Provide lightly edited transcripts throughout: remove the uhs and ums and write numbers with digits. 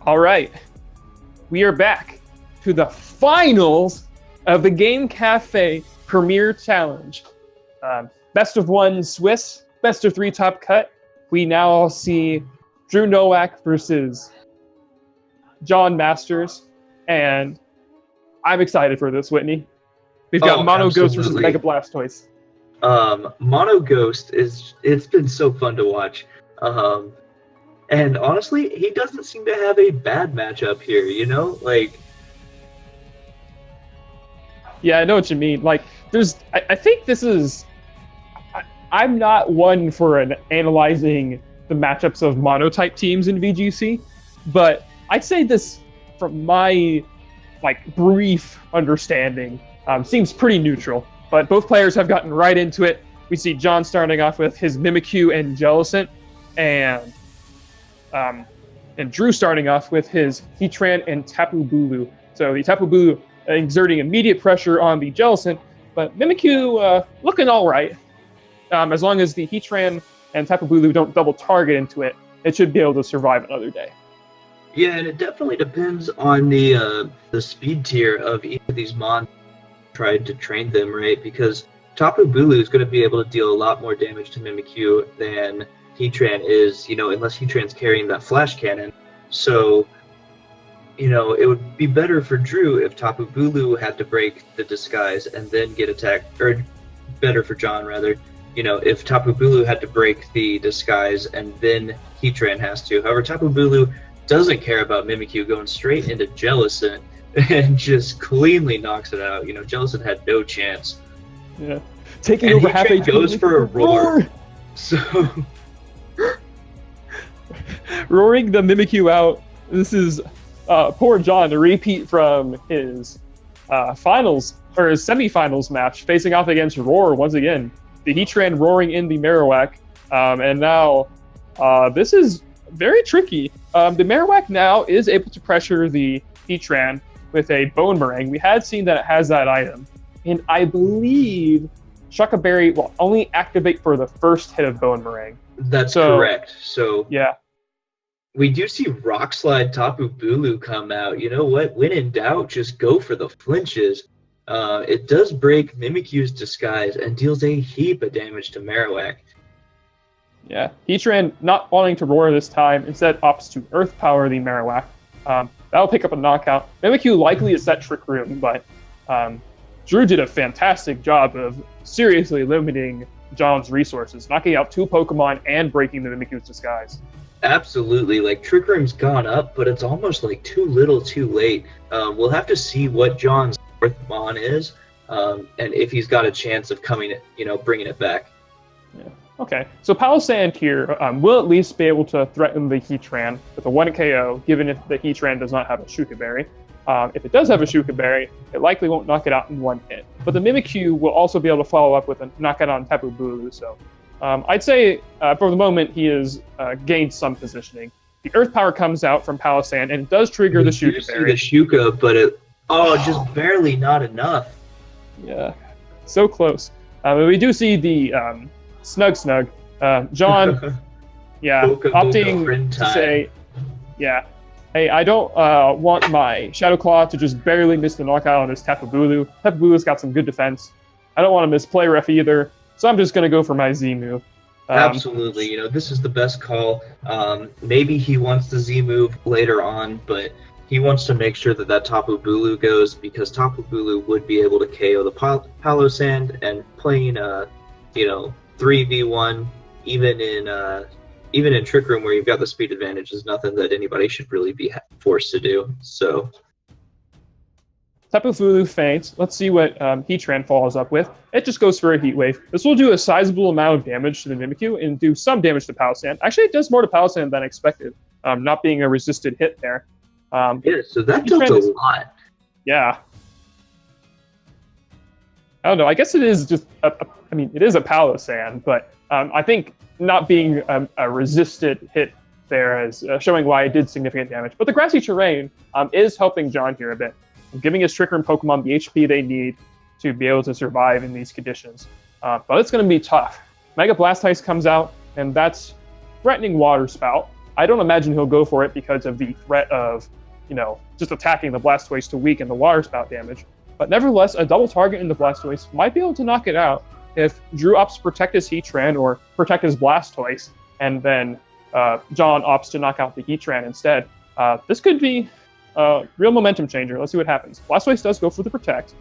All right, we are back to the finals of the Game Cafe Premier Challenge. Best of one Swiss, best of three top cut. We now see Drew Nowak versus John Masters, and I'm excited for this, Whitney. We've got Mono Ghost versus Mega Blastoise. Mono Ghost it's been so fun to watch. And honestly, he doesn't seem to have a bad matchup here, you know? Like, yeah, I know what you mean. Like, I think this is... I'm not one for analyzing the matchups of mono-type teams in VGC, but I'd say this, from my, brief understanding, seems pretty neutral. But both players have gotten right into it. We see John starting off with his Mimikyu and Jellicent, and Drew starting off with his Heatran and Tapu Bulu. So the Tapu Bulu exerting immediate pressure on the Jellicent, but Mimikyu looking all right. As long as the Heatran and Tapu Bulu don't double target into it, it should be able to survive another day. Yeah, and it definitely depends on the speed tier of each of these mon. Tried to train them, right? Because Tapu Bulu is going to be able to deal a lot more damage to Mimikyu than Heatran is, unless Heatran's carrying that flash cannon. So, it would be better for Drew if Tapu Bulu had to break the disguise and then get attacked, or better for John, rather, if Tapu Bulu had to break the disguise and then Heatran has to. However, Tapu Bulu doesn't care about Mimikyu going straight into Jellicent and just cleanly knocks it out. Jellicent had no chance. Yeah. Taking over half HP. Goes for a roar. So roaring the Mimikyu out. This is poor John, a repeat from his finals or his semifinals match, facing off against Roar once again. The Heatran roaring in the Marowak, and now this is very tricky. The Marowak now is able to pressure the Heatran with a Bone Meringue. We had seen that it has that item, and I believe Shucka Berry will only activate for the first hit of Bone Meringue. That's correct. So yeah, we do see Rock Slide Tapu Bulu come out. You know what? When in doubt, just go for the flinches. It does break Mimikyu's disguise and deals a heap of damage to Marowak. Yeah, Heatran not wanting to roar this time, instead opts to Earth Power the Marowak. That'll pick up a knockout. Mimikyu likely is set Trick Room, but Drew did a fantastic job of seriously limiting John's resources, knocking out 2 Pokemon and breaking the Mimikyu's disguise. Absolutely. Trick Room's gone up, but it's almost too little too late. We'll have to see what John's fourth Mon is, and if he's got a chance of bringing it back. Yeah. Okay, so Palossand here will at least be able to threaten the Heatran with a 1 KO, given if the Heatran does not have a Shuka Berry. If it does have a Shuka Berry, it likely won't knock it out in 1 hit. But the Mimikyu will also be able to follow up with a knockout on Tapu Bulu, so I'd say for the moment he has gained some positioning. The Earth Power comes out from Palossand, and it does trigger the Shuka Berry. The Shuka, but just barely not enough. Yeah, so close. We do see the Snug. John, yeah, opting to say, yeah, hey, I don't want my Shadow Claw to just barely miss the knockout on this Tapu Bulu. Tapu Bulu's got some good defense. I don't want to misplay Ref either, so I'm just going to go for my Z move. Absolutely, this is the best call. Maybe he wants the Z move later on, but he wants to make sure that Tapu Bulu goes, because Tapu Bulu would be able to KO the Palossand, and playing 3v1, even in Trick Room where you've got the speed advantage, is nothing that anybody should really be forced to do. So Tapu Bulu faints. Let's see what Heatran follows up with. It just goes for a Heat Wave. This will do a sizable amount of damage to the Mimikyu and do some damage to Palossand. Actually, it does more to Palossand than expected, not being a resisted hit there. Yeah, so that does a lot. Yeah. I don't know. I guess it is just, it is a Palossand, but I think not being a resisted hit there is showing why it did significant damage. But the grassy terrain is helping John here a bit, giving his Trick Room Pokemon the HP they need to be able to survive in these conditions. But it's going to be tough. Mega Blastoise comes out, and that's threatening Water Spout. I don't imagine he'll go for it because of the threat of, just attacking the Blastoise to weaken the water spout damage. But nevertheless, a double target in the Blastoise might be able to knock it out if Drew opts to protect his Heatran or protect his Blastoise, and then John opts to knock out the Heatran instead. This could be a real momentum changer. Let's see what happens. Blastoise does go for the protect.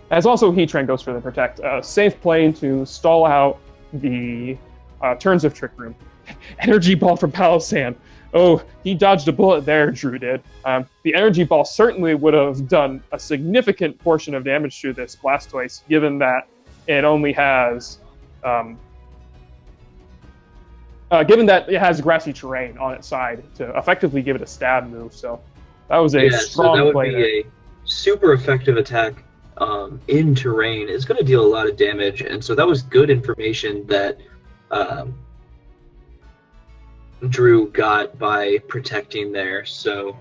As also Heatran goes for the protect. Safe play to stall out the turns of Trick Room. Energy Ball from Palossand. Oh, he dodged a bullet there, Drew did. The Energy Ball certainly would have done a significant portion of damage to this Blastoise, given that it only has... given that it has grassy terrain on its side to effectively give it a stab move, so that was a strong play. That would be a super effective attack in terrain. It's going to deal a lot of damage, and so that was good information that Drew got by protecting there. So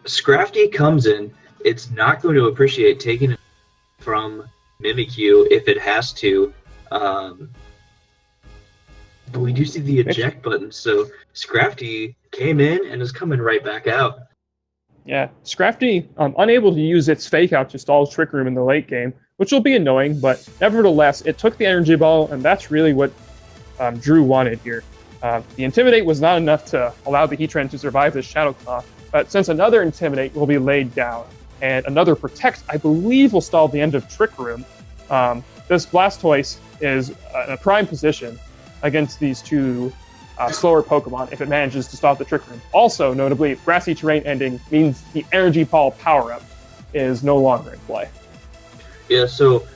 Scrafty comes in. It's not going to appreciate taking it from Mimikyu if it has to. But we do see the eject button, so Scrafty came in and is coming right back out. Yeah, Scrafty unable to use its Fake Out to stall Trick Room in the late game, which will be annoying, but nevertheless, it took the Energy Ball, and that's really what Drew wanted here. The Intimidate was not enough to allow the Heatran to survive this Shadow Claw, but since another Intimidate will be laid down, and another Protect, I believe, will stall the end of Trick Room, this Blastoise is in a prime position against these two slower Pokemon if it manages to stop the Trick Room. Also, notably, Grassy Terrain ending means the Energy Ball power-up is no longer in play. Yeah, so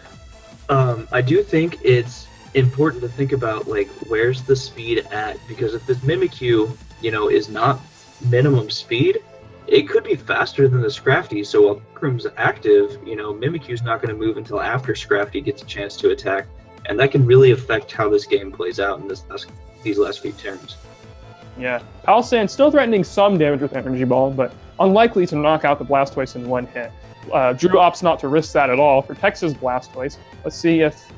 I do think it's important to think about, like, where's the speed at? Because if this Mimikyu, is not minimum speed, it could be faster than the Scrafty. So while Trick Room's active, Mimikyu's not going to move until after Scrafty gets a chance to attack. And that can really affect how this game plays out in these last few turns. Yeah, Palossand still threatening some damage with Energy Ball, but unlikely to knock out the Blastoise in one hit. Drew opts not to risk that at all, protects his Blastoise. Let's see if...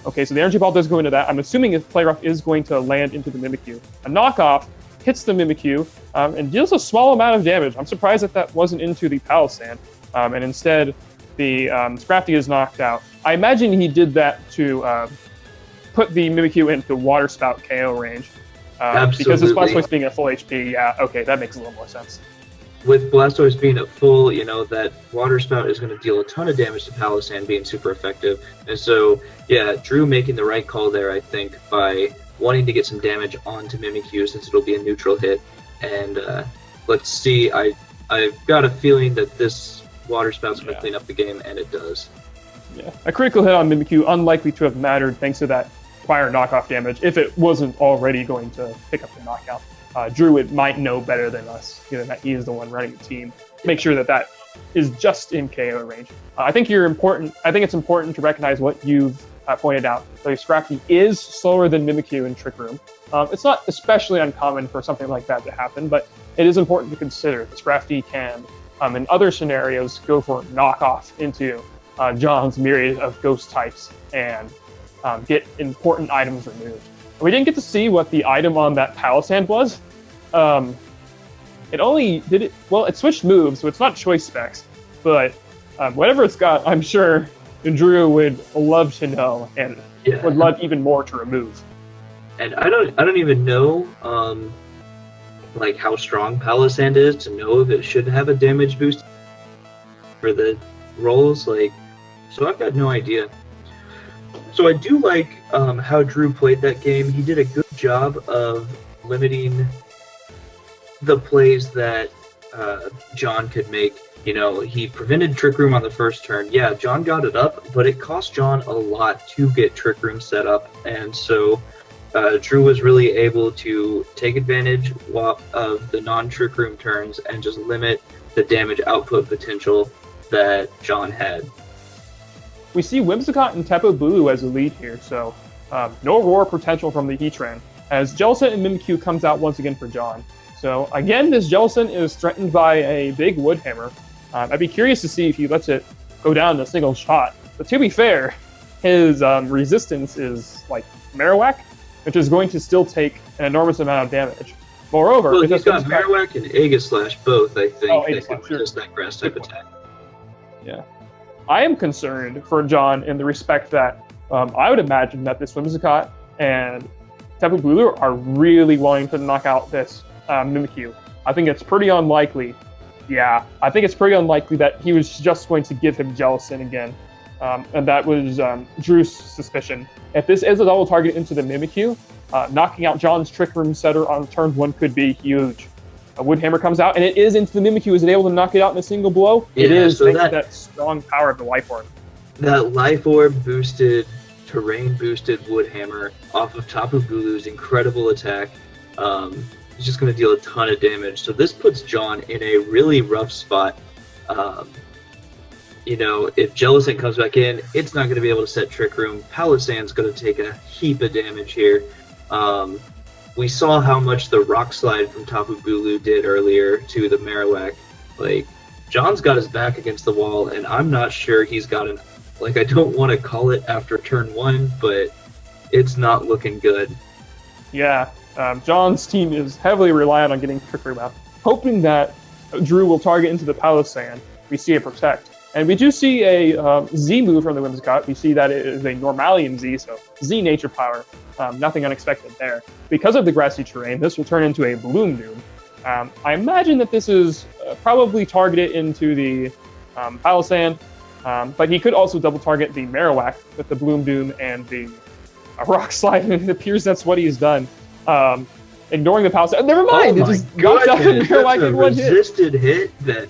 okay, so the Energy Ball does go into that. I'm assuming if Play Rough is going to land into the Mimikyu. A knockoff hits the Mimikyu and deals a small amount of damage. I'm surprised that wasn't into the Palossand. And instead, the Scrafty is knocked out. I imagine he did that to put the Mimikyu into Water Spout KO range. Because this Blastoise being at full HP, yeah, okay, that makes a little more sense. With Blastoise being at full, that Water Spout is going to deal a ton of damage to Palossand, being super effective. And so, yeah, Drew making the right call there, I think, by wanting to get some damage onto Mimikyu since it'll be a neutral hit. And let's see, I've got a feeling that this Water Spout's going to clean up the game, and it does. Yeah, a critical hit on Mimikyu, unlikely to have mattered thanks to that prior knockoff damage, if it wasn't already going to pick up the knockout. Drew might know better than us, given that he is the one running the team. Make sure that is just in KO range. I think it's important to recognize what you've pointed out. So Scrafty is slower than Mimikyu in Trick Room. It's not especially uncommon for something like that to happen, but it is important to consider that Scrafty can, in other scenarios, go for knockoff into John's myriad of ghost types and get important items removed. We didn't get to see what the item on that Palossand was. It switched moves, so it's not choice specs, but whatever it's got, I'm sure Drew would love to know and would love even more to remove. And I don't even know like how strong Palossand is to know if it should have a damage boost for the rolls, so I've got no idea. So I do like how Drew played that game. He did a good job of limiting the plays that John could make. He prevented Trick Room on the first turn. Yeah, John got it up, but it cost John a lot to get Trick Room set up. And so Drew was really able to take advantage of the non-Trick Room turns and just limit the damage output potential that John had. We see Whimsicott and Tapu Bulu as the lead here, so no Roar potential from the Heatran, as Jellicent and Mimikyu comes out once again for John. So again, this Jellicent is threatened by a big Wood Hammer. I'd be curious to see if he lets it go down in a single shot. But to be fair, his resistance is Marowak, which is going to still take an enormous amount of damage. Moreover, well, he's got Marowak and Aegislash both, I think, that can resist that grass type attack. Yeah. I am concerned for John in the respect that I would imagine that this Whimsicott and Tapu Bulu are really wanting to knock out this Mimikyu. I think it's pretty unlikely. Yeah, I think it's pretty unlikely that he was just going to give him Jellicent again. And that was Drew's suspicion. If this is a double target into the Mimikyu, knocking out John's Trick Room setter on turn 1 could be huge. A Wood Hammer comes out, and it is into the Mimikyu. Is it able to knock it out in a single blow? Yeah, it is, so thanks to that strong power of the Life Orb. That Life Orb boosted, terrain boosted Wood Hammer off of Tapu Bulu's incredible attack. It's just going to deal a ton of damage. So this puts John in a really rough spot. You know, if Jellicent comes back in, it's not going to be able to set Trick Room. Palossand's going to take a heap of damage here. We saw how much the Rock Slide from Tapu Bulu did earlier to the Marowak. Like, John's got his back against the wall, and I'm not sure he's got an... Like, I don't want to call it after turn 1, but it's not looking good. Yeah, John's team is heavily reliant on getting Trick Room out, hoping that Drew will target into the Palossand. We see a Protect. And we do see a Z move from the Whimsicott. We see that it is a Normalian Z, so Z nature power. Nothing unexpected there. Because of the grassy terrain, this will turn into a Bloom Doom. I imagine that this is probably targeted into the Palossand, but he could also double target the Marowak with the Bloom Doom and the Rock Slide, and it appears that's what he's done. Ignoring the Palossand. Never mind! Oh it just my knocked out the goodness, Marowak that's in a one hit. resisted hit that...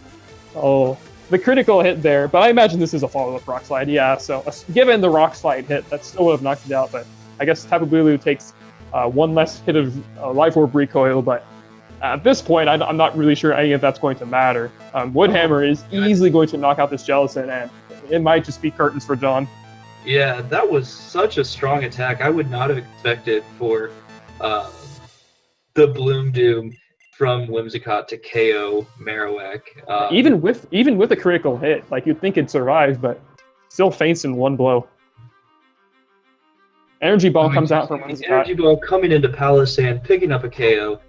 Oh, the critical hit there, but I imagine this is a follow-up Rock Slide. Yeah, so given the Rock Slide hit, that still would have knocked it out, but I guess Tapu Bulu takes one less hit of Life Orb recoil, but at this point, I'm not really sure any of that's going to matter. Wood Hammer is easily going to knock out this Jellicent, and it might just be curtains for John. Yeah, that was such a strong attack. I would not have expected for the Bloom Doom from Whimsicott to KO Marowak. Even with a critical hit, like you'd think it'd survive, but still faints in one blow. Energy Ball comes out from Whimsicott. Energy Ball coming into Palossand, picking up a KO.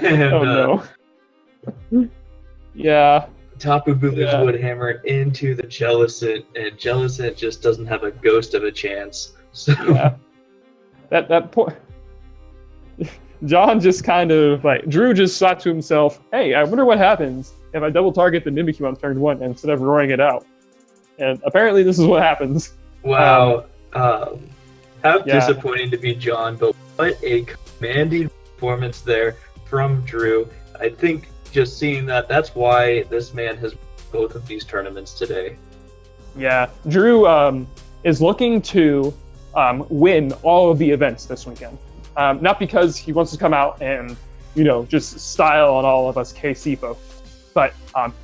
And, oh no. Yeah. Tapu Bulu's Wood Hammer into the Jellicent, and Jellicent just doesn't have a ghost of a chance. So yeah. That point. John just kind of, like, Drew just thought to himself, hey, I wonder what happens if I double target the Mimikyu on turn 1 instead of roaring it out. And apparently this is what happens. Wow. How disappointing to be John, but what a commanding performance there from Drew. I think just seeing that's why this man has both of these tournaments today. Yeah, Drew is looking to win all of the events this weekend. Not because he wants to come out and, just style on all of us KC folks, but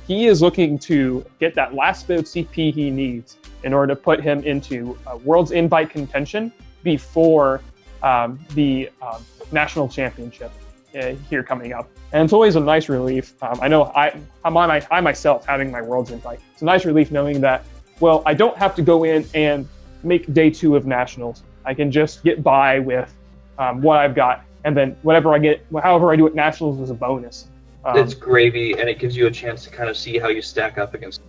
he is looking to get that last bit of CP he needs in order to put him into World's Invite contention before the National Championship here coming up. And it's always a nice relief. I know I myself having my World's Invite. It's a nice relief knowing that, well, I don't have to go in and make day 2 of Nationals. I can just get by with what I've got, and then whatever I get, however I do at Nationals is a bonus. It's gravy, and it gives you a chance to kind of see how you stack up against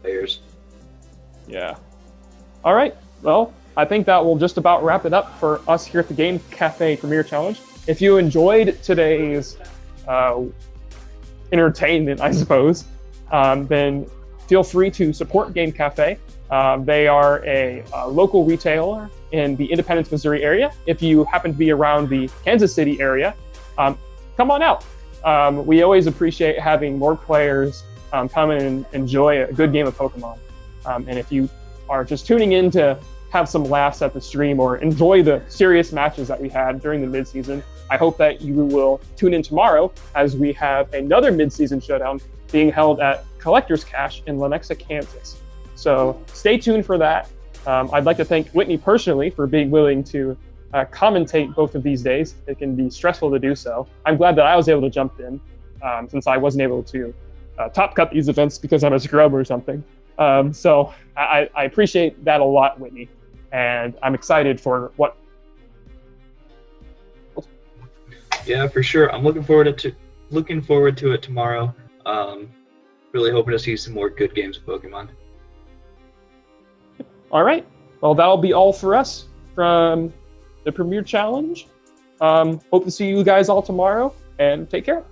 players. Yeah. All right. Well, I think that will just about wrap it up for us here at the Game Cafe Premier Challenge. If you enjoyed today's entertainment, I suppose, then feel free to support Game Cafe. They are a local retailer in the Independence, Missouri area. If you happen to be around the Kansas City area, come on out. We always appreciate having more players come in and enjoy a good game of Pokemon. And if you are just tuning in to have some laughs at the stream or enjoy the serious matches that we had during the midseason, I hope that you will tune in tomorrow as we have another midseason showdown being held at Collector's Cache in Lenexa, Kansas. So stay tuned for that. I'd like to thank Whitney personally for being willing to commentate both of these days. It can be stressful to do so. I'm glad that I was able to jump in since I wasn't able to top cut these events because I'm a scrub or something. So I appreciate that a lot, Whitney. And I'm excited for what Yeah, for sure. I'm looking forward to it tomorrow. Really hoping to see some more good games of Pokemon. All right. Well, that'll be all for us from the Premier Challenge. Hope to see you guys all tomorrow, and take care.